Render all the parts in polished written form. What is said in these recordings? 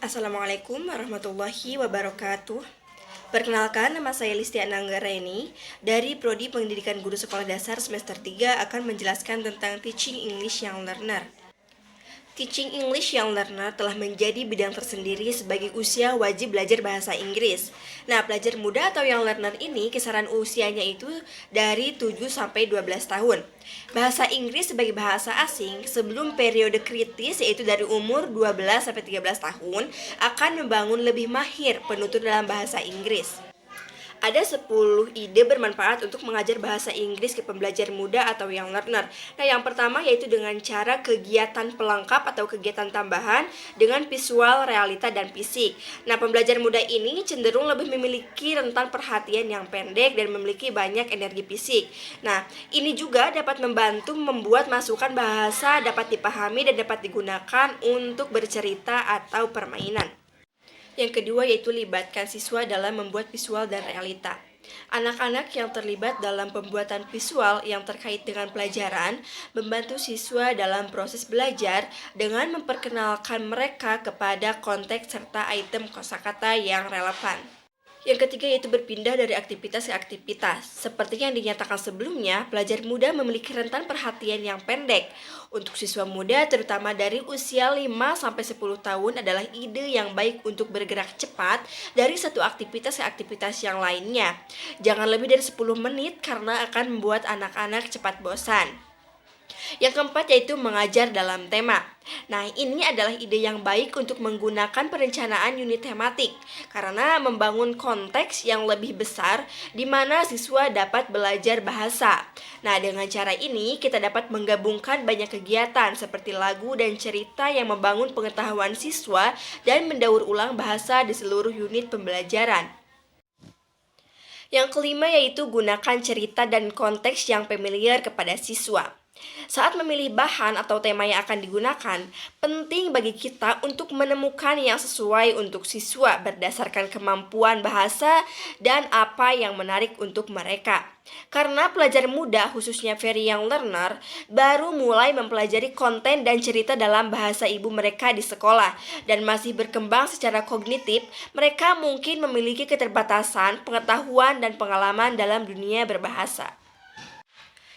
Assalamualaikum warahmatullahi wabarakatuh. Perkenalkan, nama saya Listi Ananggareni dari Prodi Pendidikan Guru Sekolah Dasar semester 3 akan menjelaskan tentang Teaching English Young Learner. Teaching English Young Learner telah menjadi bidang tersendiri sebagai usia wajib belajar bahasa Inggris. Nah, pelajar muda atau Young Learner ini kisaran usianya itu dari 7 sampai 12 tahun. Bahasa Inggris sebagai bahasa asing sebelum periode kritis yaitu dari umur 12 sampai 13 tahun akan membangun lebih mahir penutur dalam bahasa Inggris. Ada 10 ide bermanfaat untuk mengajar bahasa Inggris ke pembelajar muda atau young learner. Nah, yang pertama yaitu dengan cara kegiatan pelengkap atau kegiatan tambahan dengan visual, realita, dan fisik. Nah, pembelajar muda ini cenderung lebih memiliki rentan perhatian yang pendek dan memiliki banyak energi fisik. Nah, ini juga dapat membantu membuat masukan bahasa dapat dipahami dan dapat digunakan untuk bercerita atau permainan. Yang kedua yaitu libatkan siswa dalam membuat visual dan realita. Anak-anak yang terlibat dalam pembuatan visual yang terkait dengan pelajaran membantu siswa dalam proses belajar dengan memperkenalkan mereka kepada konteks serta item kosakata yang relevan. Yang ketiga yaitu berpindah dari aktivitas ke aktivitas. Seperti yang dinyatakan sebelumnya, pelajar muda memiliki rentan perhatian yang pendek. Untuk siswa muda terutama dari usia 5-10 tahun adalah ide yang baik untuk bergerak cepat dari satu aktivitas ke aktivitas yang lainnya. Jangan lebih dari 10 menit karena akan membuat anak-anak cepat bosan. Yang keempat yaitu mengajar dalam tema. Nah, ini adalah ide yang baik untuk menggunakan perencanaan unit tematik karena membangun konteks yang lebih besar di mana siswa dapat belajar bahasa. Nah, dengan cara ini kita dapat menggabungkan banyak kegiatan seperti lagu dan cerita yang membangun pengetahuan siswa dan mendaur ulang bahasa di seluruh unit pembelajaran. Yang kelima yaitu gunakan cerita dan konteks yang familiar kepada siswa. Saat memilih bahan atau tema yang akan digunakan, penting bagi kita untuk menemukan yang sesuai untuk siswa berdasarkan kemampuan bahasa dan apa yang menarik untuk mereka. Karena pelajar muda, khususnya very young learner, baru mulai mempelajari konten dan cerita dalam bahasa ibu mereka di sekolah dan masih berkembang secara kognitif, mereka mungkin memiliki keterbatasan pengetahuan dan pengalaman dalam dunia berbahasa.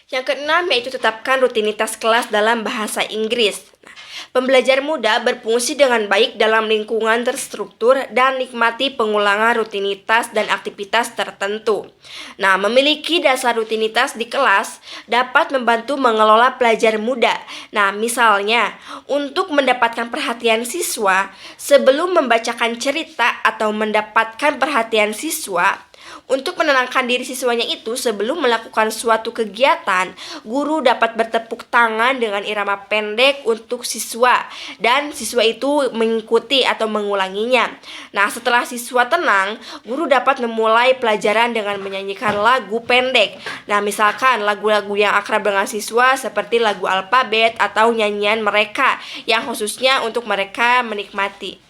Yang keenam yaitu tetapkan rutinitas kelas dalam bahasa Inggris. Pembelajar muda berfungsi dengan baik dalam lingkungan terstruktur dan nikmati pengulangan rutinitas dan aktivitas tertentu. Nah, memiliki dasar rutinitas di kelas dapat membantu mengelola pelajar muda. Nah, misalnya, untuk mendapatkan perhatian siswa, sebelum membacakan cerita atau mendapatkan perhatian siswa, untuk menenangkan diri siswanya itu sebelum melakukan suatu kegiatan, guru dapat bertepuk tangan dengan irama pendek untuk siswa dan siswa itu mengikuti atau mengulanginya. Nah, setelah siswa tenang, guru dapat memulai pelajaran dengan menyanyikan lagu pendek. Nah, misalkan lagu-lagu yang akrab dengan siswa seperti lagu alfabet atau nyanyian mereka yang khususnya untuk mereka menikmati.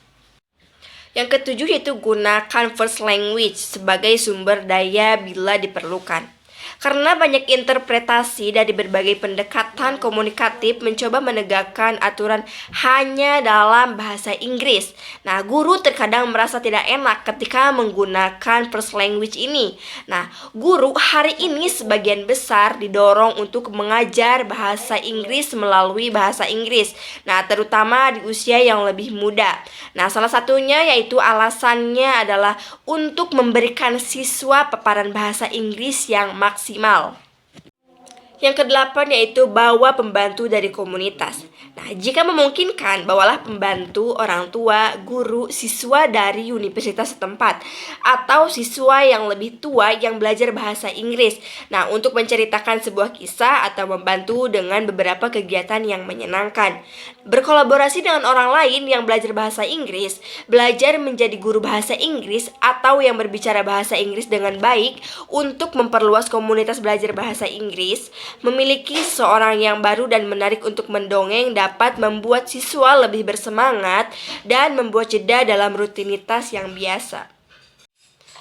Yang ketujuh yaitu gunakan first language sebagai sumber daya bila diperlukan. Karena banyak interpretasi dari berbagai pendekatan komunikatif mencoba menegakkan aturan hanya dalam bahasa Inggris. Nah, guru terkadang merasa tidak enak ketika menggunakan first language ini. Nah, guru hari ini sebagian besar didorong untuk mengajar bahasa Inggris melalui bahasa Inggris. Nah, terutama di usia yang lebih muda. Nah, salah satunya yaitu alasannya adalah untuk memberikan siswa paparan bahasa Inggris yang maksimal. Yang kedelapan yaitu bawa pembantu dari komunitas. Nah, jika memungkinkan, bawalah pembantu, orang tua, guru, siswa dari universitas setempat atau siswa yang lebih tua yang belajar bahasa Inggris. Nah, untuk menceritakan sebuah kisah atau membantu dengan beberapa kegiatan yang menyenangkan. Berkolaborasi dengan orang lain yang belajar bahasa Inggris, belajar menjadi guru bahasa Inggris atau yang berbicara bahasa Inggris dengan baik untuk memperluas komunitas belajar bahasa Inggris. Memiliki seorang yang baru dan menarik untuk mendongeng dapat membuat siswa lebih bersemangat dan membuat jeda dalam rutinitas yang biasa.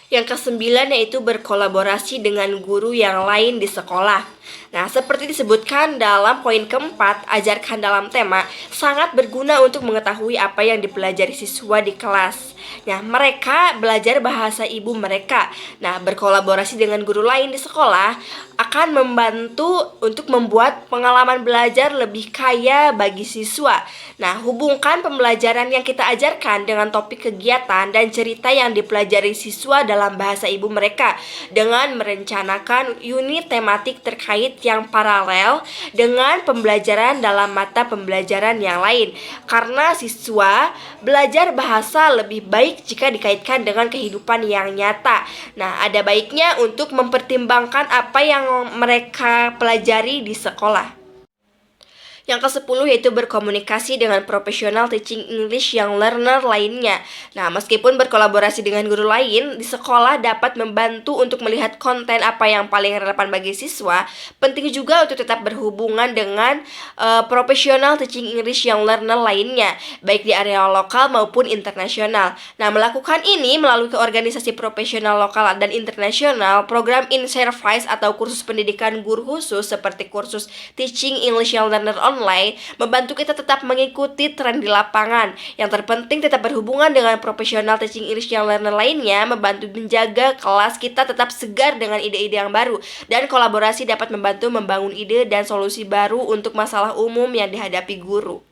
Yang kesembilan yaitu berkolaborasi dengan guru yang lain di sekolah. Nah, seperti disebutkan dalam poin keempat, ajarkan dalam tema sangat berguna untuk mengetahui apa yang dipelajari siswa di kelas. Nah, mereka belajar bahasa ibu mereka. Nah, berkolaborasi dengan guru lain di sekolah akan membantu untuk membuat pengalaman belajar lebih kaya bagi siswa. Nah, hubungkan pembelajaran yang kita ajarkan dengan topik kegiatan dan cerita yang dipelajari siswa dalam bahasa ibu mereka dengan merencanakan unit tematik terkait yang paralel dengan pembelajaran dalam mata pembelajaran yang lain. Karena siswa belajar bahasa lebih baik jika dikaitkan dengan kehidupan yang nyata. Nah, ada baiknya untuk mempertimbangkan apa yang mereka pelajari di sekolah. Yang ke-10 yaitu berkomunikasi dengan profesional teaching English yang learner lainnya. Nah, meskipun berkolaborasi dengan guru lain, di sekolah dapat membantu untuk melihat konten apa yang paling relevan bagi siswa. Penting juga untuk tetap berhubungan dengan profesional teaching English yang learner lainnya, baik di area lokal maupun internasional. Nah, melakukan ini melalui organisasi profesional lokal dan internasional, program in-service atau kursus pendidikan guru khusus seperti kursus Teaching English yang Learner online membantu kita tetap mengikuti tren di lapangan. Yang terpenting tetap berhubungan dengan profesional teaching English yang learner lainnya, membantu menjaga kelas kita tetap segar dengan ide-ide yang baru, dan kolaborasi dapat membantu membangun ide dan solusi baru untuk masalah umum yang dihadapi guru.